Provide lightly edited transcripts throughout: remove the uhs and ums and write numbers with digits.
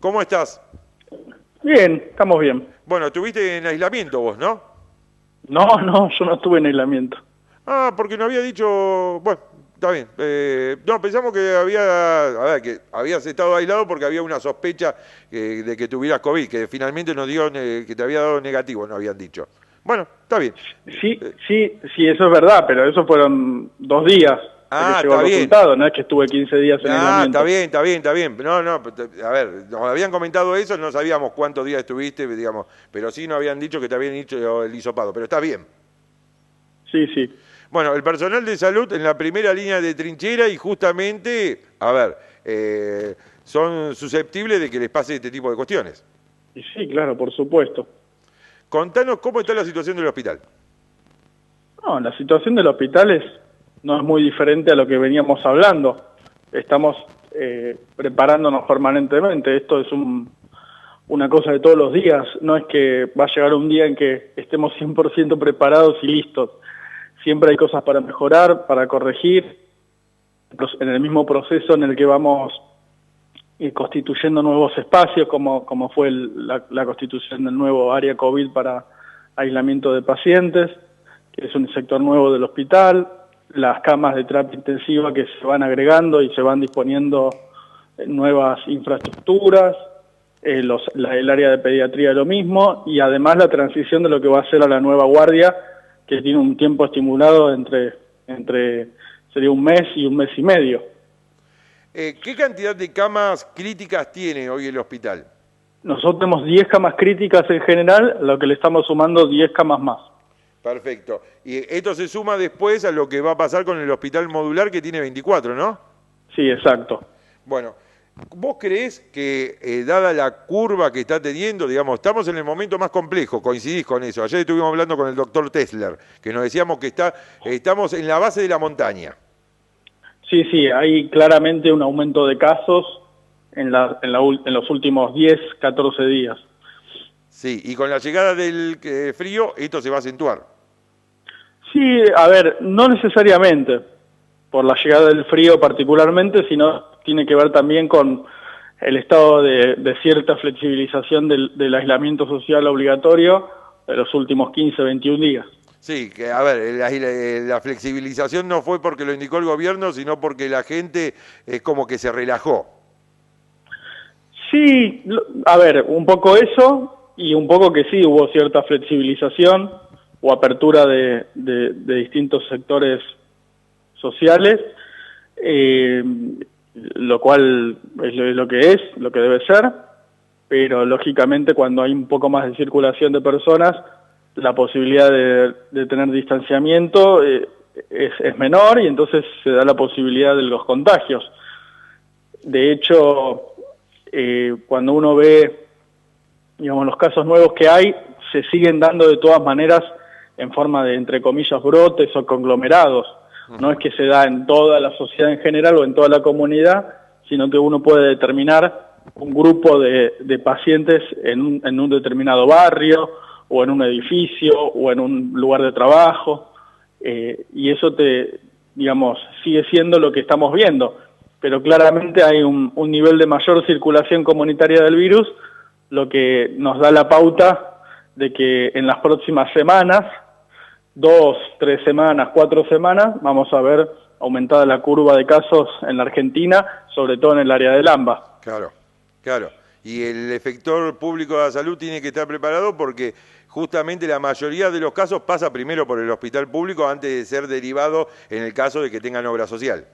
¿Cómo estás? Bien, estamos bien. Bueno, estuviste en aislamiento vos, ¿no? No, yo no estuve en aislamiento. Ah, porque no había dicho... Bueno, está bien. No, pensamos que que habías estado aislado porque había una sospecha de que tuvieras COVID, que finalmente nos dio que te había dado negativo, no habían dicho. Bueno, está bien. Sí, eso es verdad, pero eso fueron 2 días hasta que llegó Está el bien. resultado, no es que estuve 15 días en Está aislamiento. bien, está bien, está bien. No, a ver, nos habían comentado eso, no sabíamos cuántos días estuviste, digamos, pero sí nos habían dicho que te habían hecho el hisopado, pero está bien. Sí. Bueno, el personal de salud en la primera línea de trinchera y justamente, son susceptibles de que les pase este tipo de cuestiones. Y sí, claro, por supuesto. Contanos cómo está la situación del hospital. No, la situación del hospital no es muy diferente a lo que veníamos hablando. Estamos preparándonos permanentemente. Esto es una cosa de todos los días. No es que va a llegar un día en que estemos 100% preparados y listos. Siempre hay cosas para mejorar, para corregir, en el mismo proceso en el que vamos constituyendo nuevos espacios, como fue la constitución del nuevo área COVID para aislamiento de pacientes, que es un sector nuevo del hospital, las camas de terapia intensiva que se van agregando y se van disponiendo nuevas infraestructuras, el área de pediatría lo mismo, y además la transición de lo que va a ser a la nueva guardia, que tiene un tiempo estimulado sería 1 mes y 1 mes y medio. ¿Qué cantidad de camas críticas tiene hoy el hospital? Nosotros tenemos 10 camas críticas en general, a lo que le estamos sumando 10 camas más. Perfecto. Y esto se suma después a lo que va a pasar con el hospital modular que tiene 24, ¿no? Sí, exacto. Bueno, ¿vos creés que, dada la curva que está teniendo, digamos, estamos en el momento más complejo, coincidís con eso? Ayer estuvimos hablando con el doctor Tesler, que nos decíamos que estamos en la base de la montaña. Sí, hay claramente un aumento de casos en los últimos 10, 14 días. Sí, y con la llegada del frío, esto se va a acentuar. Sí, a ver, no necesariamente por la llegada del frío particularmente, sino tiene que ver también con el estado de cierta flexibilización del aislamiento social obligatorio de los últimos 15, 21 días. Sí, que a ver, la flexibilización no fue porque lo indicó el gobierno, sino porque la gente es como que se relajó. Sí, a ver, un poco eso y un poco que sí hubo cierta flexibilización o apertura de distintos sectores sociales, lo cual es lo que debe ser, pero lógicamente cuando hay un poco más de circulación de personas, la posibilidad de tener distanciamiento es menor y entonces se da la posibilidad de los contagios. De hecho, cuando uno ve, digamos, los casos nuevos que hay, se siguen dando de todas maneras en forma de, entre comillas, brotes o conglomerados. No es que se da en toda la sociedad en general o en toda la comunidad, sino que uno puede determinar un grupo de pacientes en un determinado barrio, o en un edificio, o en un lugar de trabajo, y eso digamos, sigue siendo lo que estamos viendo, pero claramente hay un nivel de mayor circulación comunitaria del virus, lo que nos da la pauta de que en las próximas semanas, 2, 3 semanas, 4 semanas, vamos a ver aumentada la curva de casos en la Argentina, sobre todo en el área del AMBA. Claro. Y el efector público de la salud tiene que estar preparado porque justamente la mayoría de los casos pasa primero por el hospital público antes de ser derivado en el caso de que tengan obra social.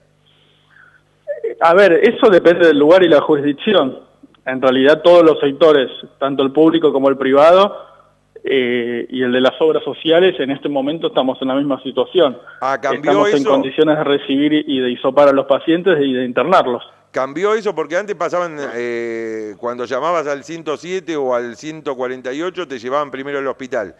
A ver, eso depende del lugar y la jurisdicción. En realidad todos los sectores, tanto el público como el privado, y el de las obras sociales, en este momento estamos en la misma situación. Estamos en condiciones de recibir y de hisopar a los pacientes y de internarlos. ¿Cambió eso? Porque antes pasaban, cuando llamabas al 107 o al 148, te llevaban primero al hospital.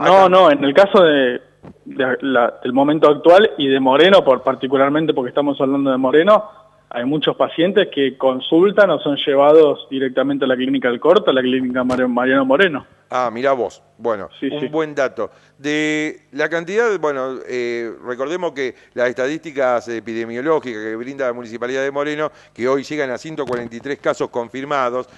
No, en el caso del momento actual y de Moreno, particularmente porque estamos hablando de Moreno, hay muchos pacientes que consultan o son llevados directamente a la clínica del Corte, a la clínica Mariano Moreno. Ah, mirá vos. Bueno, Sí, un sí. buen dato. De la cantidad, bueno, recordemos que las estadísticas epidemiológicas que brinda la Municipalidad de Moreno, que hoy llegan a 143 casos confirmados,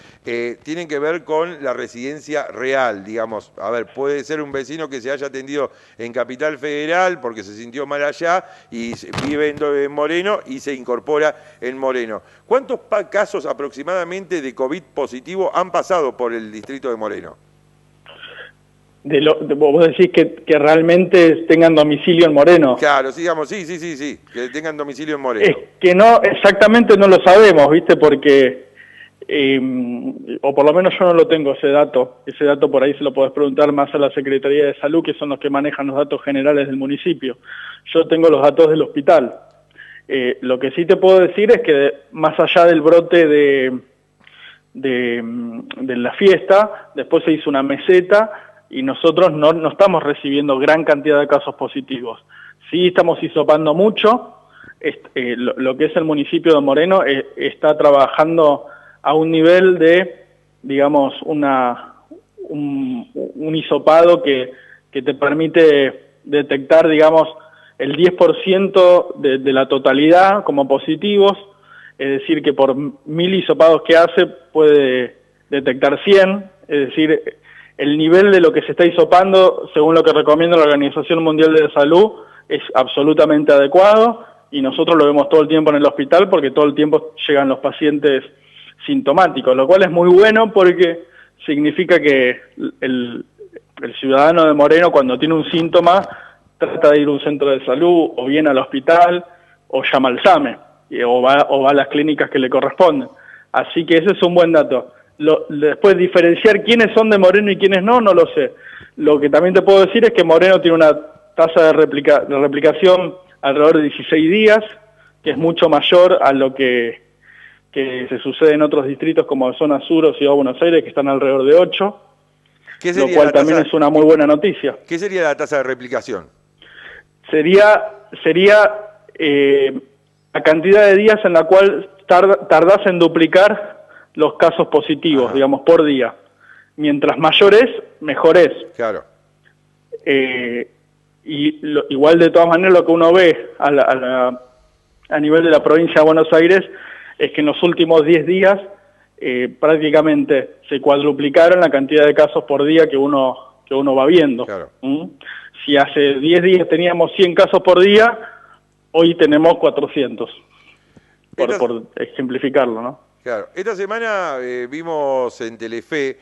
tienen que ver con la residencia real, digamos. A ver, puede ser un vecino que se haya atendido en Capital Federal porque se sintió mal allá y vive en Moreno y se incorpora en Moreno. ¿Cuántos casos aproximadamente de COVID positivo han pasado por el distrito de Moreno? Vos decís que realmente tengan domicilio en Moreno. Claro, sigamos, sí, que tengan domicilio en Es Moreno. que no, exactamente no lo sabemos, ¿viste? Porque, o por lo menos yo no lo tengo ese dato por ahí se lo podés preguntar más a la Secretaría de Salud, que son los que manejan los datos generales del municipio. Yo tengo los datos del hospital. Lo que sí te puedo decir es que más allá del brote de la fiesta, después se hizo una meseta, y nosotros no estamos recibiendo gran cantidad de casos positivos. Sí estamos hisopando mucho, lo que es el municipio de Moreno está trabajando a un nivel de, digamos, un hisopado que te permite detectar, digamos, el 10% de la totalidad como positivos, es decir, que por 1000 hisopados que hace puede detectar 100, es decir, el nivel de lo que se está hisopando, según lo que recomienda la Organización Mundial de la Salud, es absolutamente adecuado, y nosotros lo vemos todo el tiempo en el hospital porque todo el tiempo llegan los pacientes sintomáticos, lo cual es muy bueno porque significa que el ciudadano de Moreno, cuando tiene un síntoma, trata de ir a un centro de salud o bien al hospital o llama al SAME o va a las clínicas que le corresponden. Así que ese es un buen dato. Después diferenciar quiénes son de Moreno y quiénes no lo sé. Lo que también te puedo decir es que Moreno tiene una tasa de replicación alrededor de 16 días, que es mucho mayor a lo que se sucede en otros distritos como Zona Sur o Ciudad de Buenos Aires, que están alrededor de 8, lo cual también es una muy buena noticia. ¿Qué sería la tasa de replicación? Sería la cantidad de días en la cual tardás en duplicar los casos positivos, digamos, por día. Mientras mayor es, mejor es. Claro. Igual de todas maneras lo que uno ve a nivel de la provincia de Buenos Aires es que en los últimos 10 días prácticamente se cuadruplicaron la cantidad de casos por día que uno va viendo. Claro. Si hace 10 días teníamos 100 casos por día, hoy tenemos 400, por ejemplificarlo, ¿no? Claro. Esta semana vimos en Telefe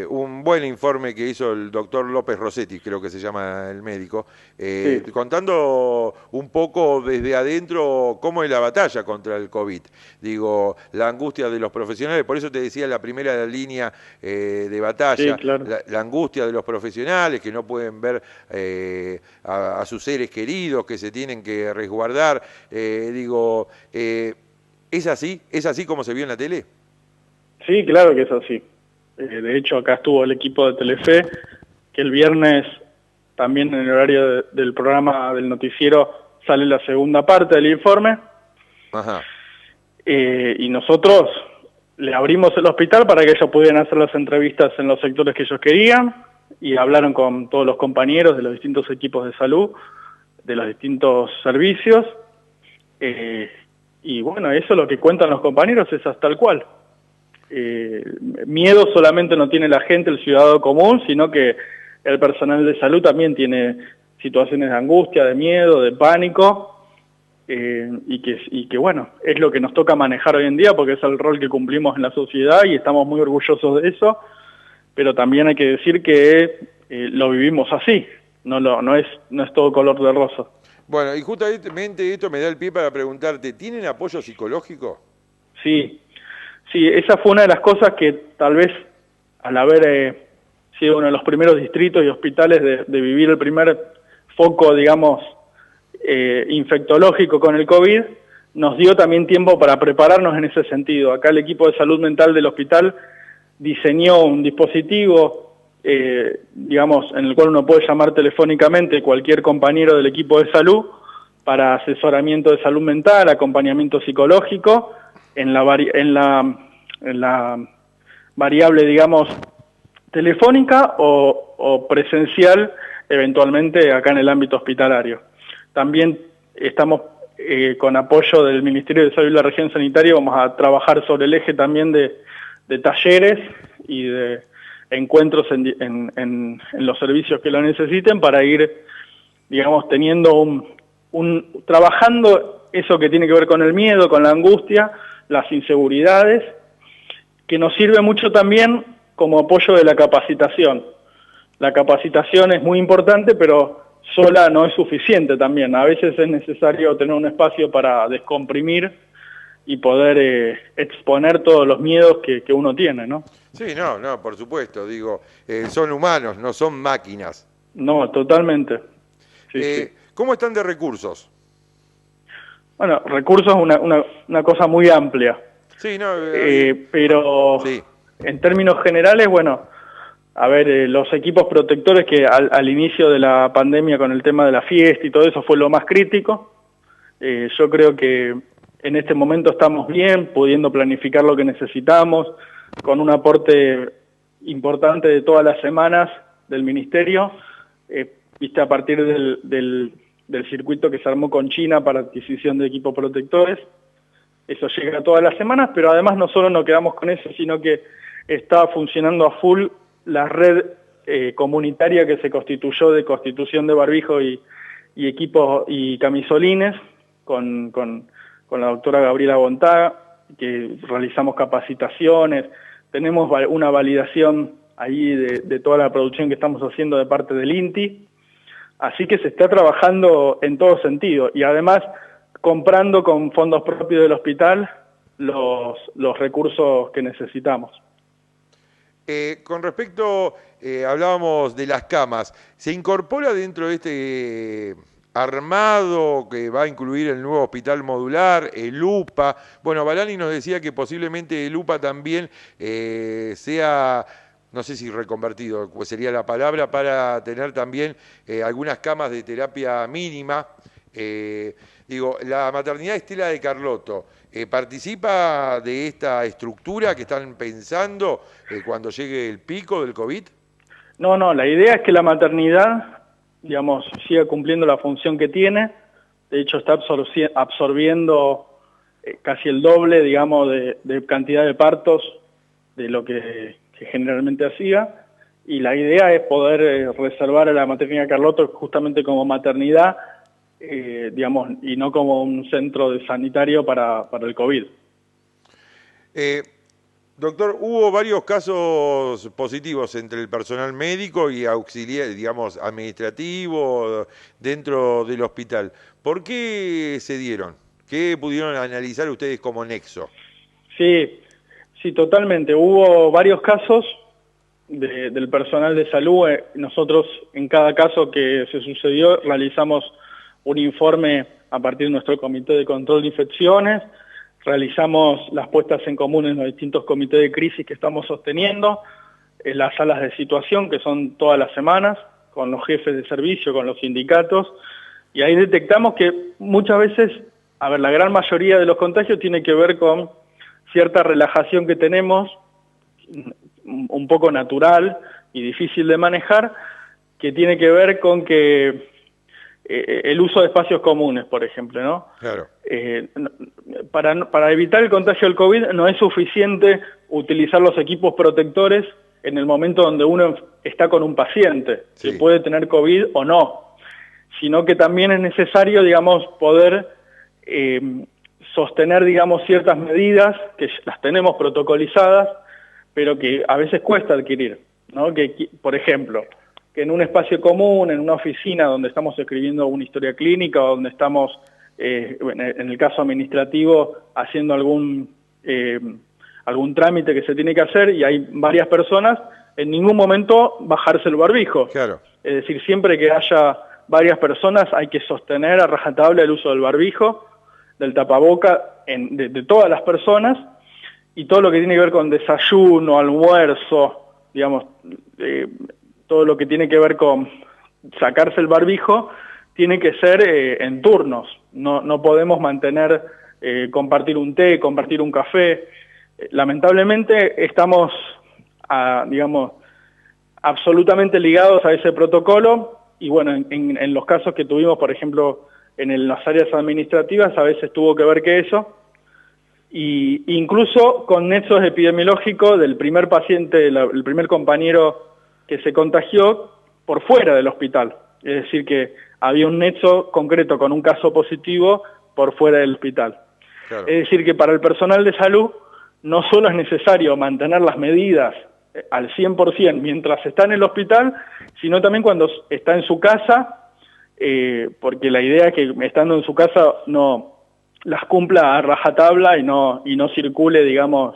un buen informe que hizo el doctor López Rossetti, creo que se llama el médico, Sí. contando un poco desde adentro cómo es la batalla contra el COVID. Digo, la angustia de los profesionales, por eso te decía la primera línea de batalla, Sí, claro. la angustia de los profesionales que no pueden ver a sus seres queridos, que se tienen que resguardar. ¿Es así como se vio en la tele? Sí, claro que es así. De hecho, acá estuvo el equipo de Telefe, que el viernes, también en el horario del programa del noticiero, sale la segunda parte del informe. Ajá. Y nosotros le abrimos el hospital para que ellos pudieran hacer las entrevistas en los sectores que ellos querían, y hablaron con todos los compañeros de los distintos equipos de salud, de los distintos servicios. Y bueno, eso lo que cuentan los compañeros es hasta tal cual. Miedo solamente no tiene la gente, el ciudadano común, sino que el personal de salud también tiene situaciones de angustia, de miedo, de pánico, y que bueno, es lo que nos toca manejar hoy en día porque es el rol que cumplimos en la sociedad y estamos muy orgullosos de eso, pero también hay que decir que lo vivimos así, no es todo color de rosa. Bueno, y justamente esto me da el pie para preguntarte, ¿tienen apoyo psicológico? Sí, esa fue una de las cosas que tal vez al haber sido uno de los primeros distritos y hospitales de vivir el primer foco, digamos, infectológico con el COVID, nos dio también tiempo para prepararnos en ese sentido. Acá el equipo de salud mental del hospital diseñó un dispositivo, digamos, en el cual uno puede llamar telefónicamente cualquier compañero del equipo de salud para asesoramiento de salud mental, acompañamiento psicológico, en la variable, digamos, telefónica o presencial, eventualmente acá en el ámbito hospitalario. También estamos con apoyo del Ministerio de Salud y la Región Sanitaria, vamos a trabajar sobre el eje también de talleres y de encuentros en los servicios que lo necesiten para ir, digamos, teniendo trabajando eso que tiene que ver con el miedo, con la angustia, las inseguridades, que nos sirve mucho también como apoyo de la capacitación. La capacitación es muy importante, pero sola no es suficiente también. A veces es necesario tener un espacio para descomprimir y poder exponer todos los miedos que uno tiene, ¿no? Sí, no, por supuesto, digo, son humanos, no son máquinas. No, totalmente. Sí. ¿Cómo están de recursos? Bueno, recursos es una cosa muy amplia. Sí, no. Pero sí. En términos generales, bueno, a ver, los equipos protectores que al inicio de la pandemia con el tema de la fiesta y todo eso fue lo más crítico. Yo creo que en este momento estamos bien, pudiendo planificar lo que necesitamos, con un aporte importante de todas las semanas del Ministerio, viste, a partir del circuito que se armó con China para adquisición de equipos protectores. Eso llega todas las semanas, pero además no solo nos quedamos con eso, sino que está funcionando a full la red comunitaria que se constituyó de constitución de barbijo y equipos y camisolines con la doctora Gabriela Bontaga, que realizamos capacitaciones, tenemos una validación ahí de toda la producción que estamos haciendo de parte del INTI, así que se está trabajando en todo sentido y además comprando con fondos propios del hospital los recursos que necesitamos. Con respecto, hablábamos de las camas, ¿se incorpora dentro de este armado que va a incluir el nuevo hospital modular, el UPA? Bueno, Balani nos decía que posiblemente el UPA también sea, no sé si reconvertido, pues sería la palabra, para tener también algunas camas de terapia mínima. Digo, la maternidad Estela de Carlotto, ¿participa de esta estructura que están pensando cuando llegue el pico del COVID? No, la idea es que la maternidad, digamos, siga cumpliendo la función que tiene. De hecho, está absorbiendo casi el doble, digamos, de cantidad de partos de lo que generalmente hacía. Y la idea es poder reservar a la maternidad Carlotto justamente como maternidad, digamos, y no como un centro sanitario para el COVID. Doctor, hubo varios casos positivos entre el personal médico y auxiliar, digamos, administrativo dentro del hospital. ¿Por qué se dieron? ¿Qué pudieron analizar ustedes como nexo? Sí, totalmente. Hubo varios casos del personal de salud. Nosotros, en cada caso que se sucedió, realizamos un informe a partir de nuestro comité de control de infecciones, realizamos las puestas en común en los distintos comités de crisis que estamos sosteniendo, en las salas de situación, que son todas las semanas, con los jefes de servicio, con los sindicatos, y ahí detectamos que muchas veces, a ver, la gran mayoría de los contagios tiene que ver con cierta relajación que tenemos, un poco natural y difícil de manejar, que tiene que ver con que el uso de espacios comunes, por ejemplo, ¿no? Claro. Para evitar el contagio del COVID no es suficiente utilizar los equipos protectores en el momento donde uno está con un paciente, sí, que puede tener COVID o no, sino que también es necesario, digamos, poder sostener, digamos, ciertas medidas que las tenemos protocolizadas, pero que a veces cuesta adquirir, ¿no? Que, por ejemplo, que en un espacio común, en una oficina donde estamos escribiendo una historia clínica o donde estamos, en el caso administrativo, haciendo algún trámite que se tiene que hacer y hay varias personas, en ningún momento bajarse el barbijo. Claro. Es decir, siempre que haya varias personas hay que sostener a rajatabla el uso del barbijo, del tapaboca, de todas las personas, y todo lo que tiene que ver con desayuno, almuerzo, digamos, todo lo que tiene que ver con sacarse el barbijo, tiene que ser en turnos. No podemos mantener, compartir un té, compartir un café. Lamentablemente estamos, digamos, absolutamente ligados a ese protocolo, y bueno, en los casos que tuvimos, por ejemplo, en las áreas administrativas, a veces tuvo que ver que eso, y incluso con nexos epidemiológicos del primer paciente, el primer compañero que se contagió por fuera del hospital. Es decir, que había un nexo concreto con un caso positivo por fuera del hospital. Claro. Es decir, que para el personal de salud no solo es necesario mantener las medidas al 100% mientras está en el hospital, sino también cuando está en su casa, porque la idea es que estando en su casa no las cumpla a rajatabla y no circule, digamos,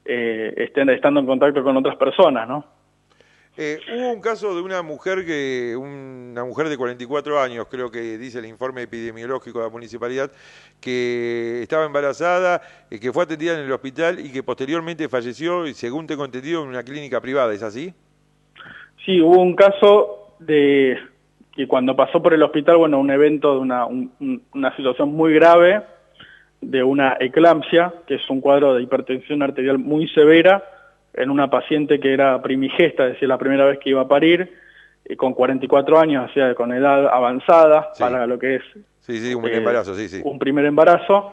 estando en contacto con otras personas, ¿no? Hubo un caso de una mujer de 44 años, creo que dice el informe epidemiológico de la municipalidad, que estaba embarazada, que fue atendida en el hospital y que posteriormente falleció, y según tengo entendido, en una clínica privada, ¿es así? Sí, hubo un caso de que cuando pasó por el hospital, bueno, un evento de una situación muy grave, de una eclampsia, que es un cuadro de hipertensión arterial muy severa, en una paciente que era primigesta, es decir, la primera vez que iba a parir, con 44 años, o sea, con edad avanzada, sí, para lo que es un embarazo, sí. Un primer embarazo,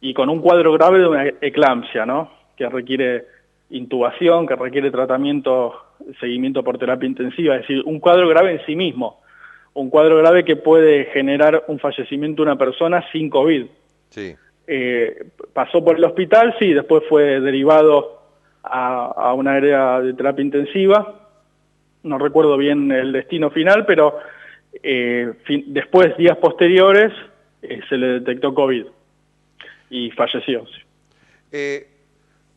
y con un cuadro grave de una eclampsia, ¿no? Que requiere intubación, que requiere tratamiento, seguimiento por terapia intensiva, es decir, un cuadro grave en sí mismo, un cuadro grave que puede generar un fallecimiento de una persona sin COVID. Sí. Pasó por el hospital, sí, después fue derivado a una área de terapia intensiva, no recuerdo bien el destino final, pero después, días posteriores, se le detectó COVID y falleció.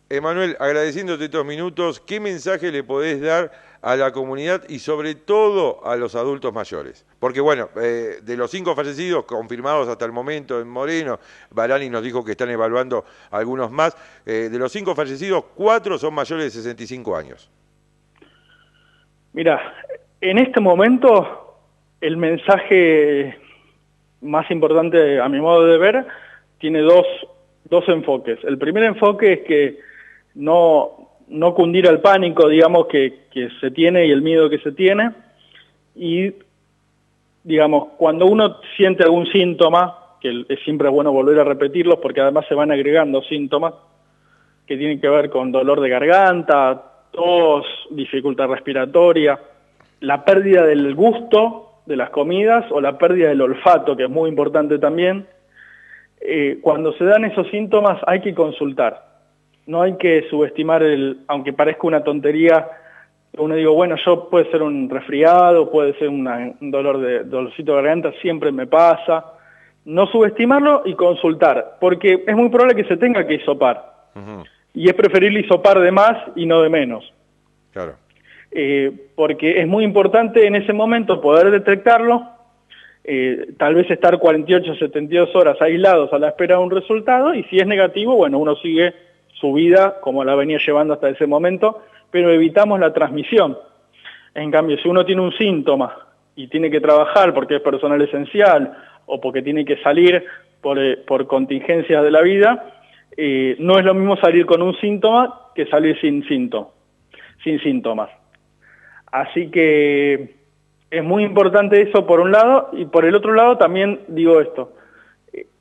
Emanuel, agradeciéndote estos minutos, ¿qué mensaje le podés dar a la comunidad y sobre todo a los adultos mayores? Porque bueno, de los 5 fallecidos confirmados hasta el momento en Moreno, Barani nos dijo que están evaluando algunos más, de los 5 fallecidos, 4 son mayores de 65 años. Mira, en este momento el mensaje más importante, a mi modo de ver, tiene dos enfoques. El primer enfoque es que no cundir al pánico, digamos, que se tiene y el miedo que se tiene, y, digamos, cuando uno siente algún síntoma, que es siempre bueno volver a repetirlos, porque además se van agregando síntomas que tienen que ver con dolor de garganta, tos, dificultad respiratoria, la pérdida del gusto de las comidas o la pérdida del olfato, que es muy importante también. Cuando se dan esos síntomas hay que consultar. No hay que subestimar aunque parezca una tontería, uno digo, bueno, puede ser un resfriado, puede ser un dolorcito de garganta, siempre me pasa. No subestimarlo y consultar, porque es muy probable que se tenga que hisopar. Uh-huh. Y es preferible hisopar de más y no de menos. Claro. Porque es muy importante en ese momento poder detectarlo, tal vez estar 48, 72 horas aislados a la espera de un resultado, y si es negativo, bueno, uno sigue su vida como la venía llevando hasta ese momento, pero evitamos la transmisión. En cambio, si uno tiene un síntoma y tiene que trabajar porque es personal esencial o porque tiene que salir por contingencias de la vida, no es lo mismo salir con un síntoma que salir sin síntomas. Así que es muy importante eso por un lado, y por el otro lado también digo esto.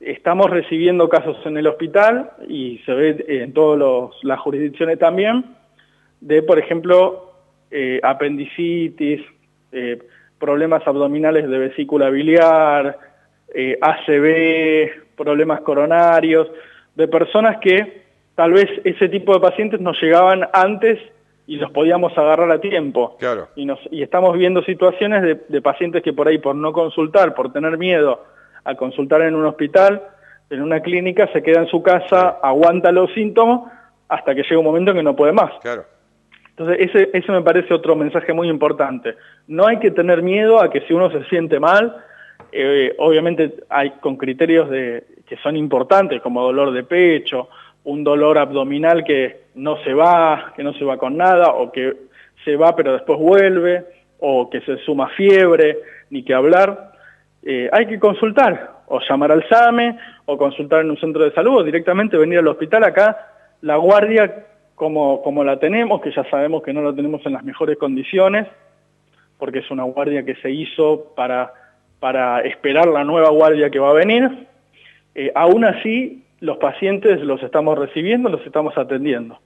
Estamos recibiendo casos en el hospital, y se ve en todas las jurisdicciones también, de, por ejemplo, apendicitis, problemas abdominales de vesícula biliar, ACV, problemas coronarios, de personas que tal vez ese tipo de pacientes nos llegaban antes y los podíamos agarrar a tiempo. Claro. Y estamos viendo situaciones de pacientes que por ahí, por no consultar, por tener miedo a consultar en un hospital, en una clínica, se queda en su casa, claro, aguanta los síntomas hasta que llega un momento en que no puede más. Claro. Entonces ese me parece otro mensaje muy importante. No hay que tener miedo a que si uno se siente mal, obviamente hay con criterios que son importantes, como dolor de pecho, un dolor abdominal que no se va con nada, o que se va pero después vuelve, o que se suma fiebre, ni que hablar. Hay que consultar, o llamar al SAME, o consultar en un centro de salud, o directamente venir al hospital. Acá la guardia como la tenemos, que ya sabemos que no la tenemos en las mejores condiciones, porque es una guardia que se hizo para esperar la nueva guardia que va a venir. Aún así, los pacientes los estamos recibiendo, los estamos atendiendo.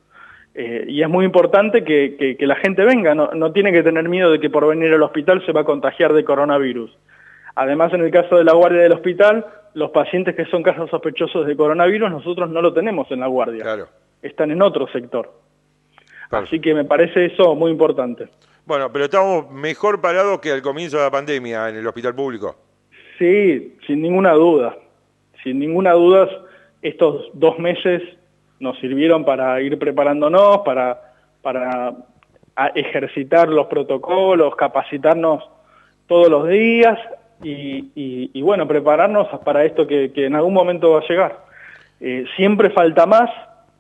Y es muy importante que la gente venga, no tiene que tener miedo de que por venir al hospital se va a contagiar de coronavirus. Además, en el caso de la guardia del hospital, los pacientes que son casos sospechosos de coronavirus, nosotros no lo tenemos en la guardia. Claro. Están en otro sector. Perfecto. Así que me parece eso muy importante. Bueno, pero estamos mejor parados que al comienzo de la pandemia en el hospital público. Sí, sin ninguna duda. Sin ninguna duda, estos 2 meses nos sirvieron para ir preparándonos, para ejercitar los protocolos, capacitarnos todos los días y bueno, prepararnos para esto que en algún momento va a llegar. Siempre falta más,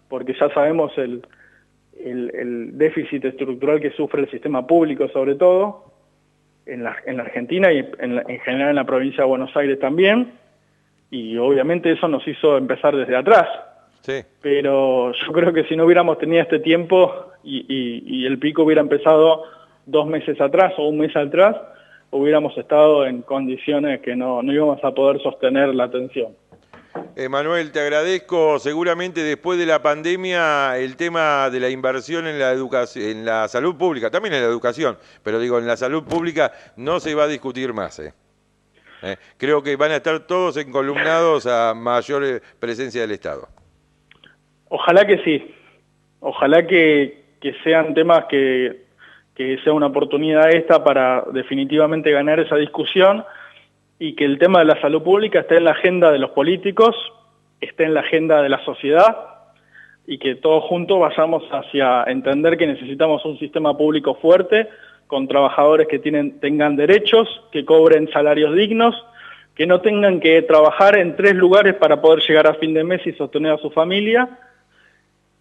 porque ya sabemos el déficit estructural que sufre el sistema público, sobre todo, en la Argentina y en general en la provincia de Buenos Aires también, y obviamente eso nos hizo empezar desde atrás. Sí. Pero yo creo que si no hubiéramos tenido este tiempo y el pico hubiera empezado 2 meses atrás o 1 mes atrás, hubiéramos estado en condiciones que no íbamos a poder sostener la atención. Manuel, te agradezco. Seguramente después de la pandemia el tema de la inversión en la educación, en la salud pública, también en la educación, pero digo, en la salud pública no se va a discutir más. Creo que van a estar todos encolumnados a mayor presencia del Estado. Ojalá que sí. Ojalá que sean temas que sea una oportunidad esta para definitivamente ganar esa discusión y que el tema de la salud pública esté en la agenda de los políticos, esté en la agenda de la sociedad y que todos juntos vayamos hacia entender que necesitamos un sistema público fuerte, con trabajadores que tengan derechos, que cobren salarios dignos, que no tengan que trabajar en 3 lugares para poder llegar a fin de mes y sostener a su familia.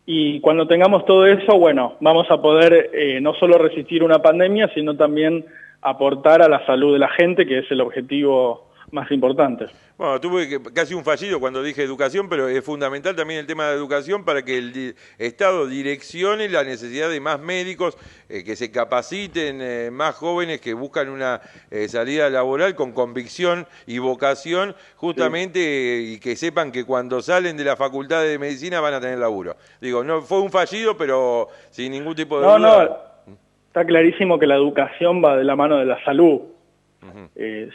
Y cuando tengamos todo eso, bueno, vamos a poder no solo resistir una pandemia, sino también aportar a la salud de la gente, que es el objetivo más importante. Bueno, tuve casi un fallido cuando dije educación, pero es fundamental también el tema de educación para que el Estado direccione la necesidad de más médicos, que se capaciten, más jóvenes que buscan una salida laboral con convicción y vocación, justamente, sí. Y que sepan que cuando salen de la Facultad de Medicina van a tener laburo. Digo, no fue un fallido, pero sin ningún tipo de duda. No, está clarísimo que la educación va de la mano de la salud.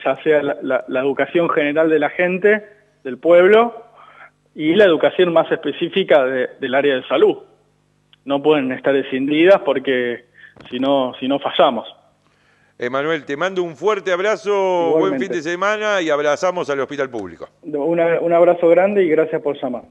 Ya sea la educación general de la gente, del pueblo, y la educación más específica del área de salud. No pueden estar escindidas porque si no fallamos. Manuel, te mando un fuerte abrazo, igualmente. Buen fin de semana y abrazamos al hospital público. Un abrazo grande y gracias por llamar.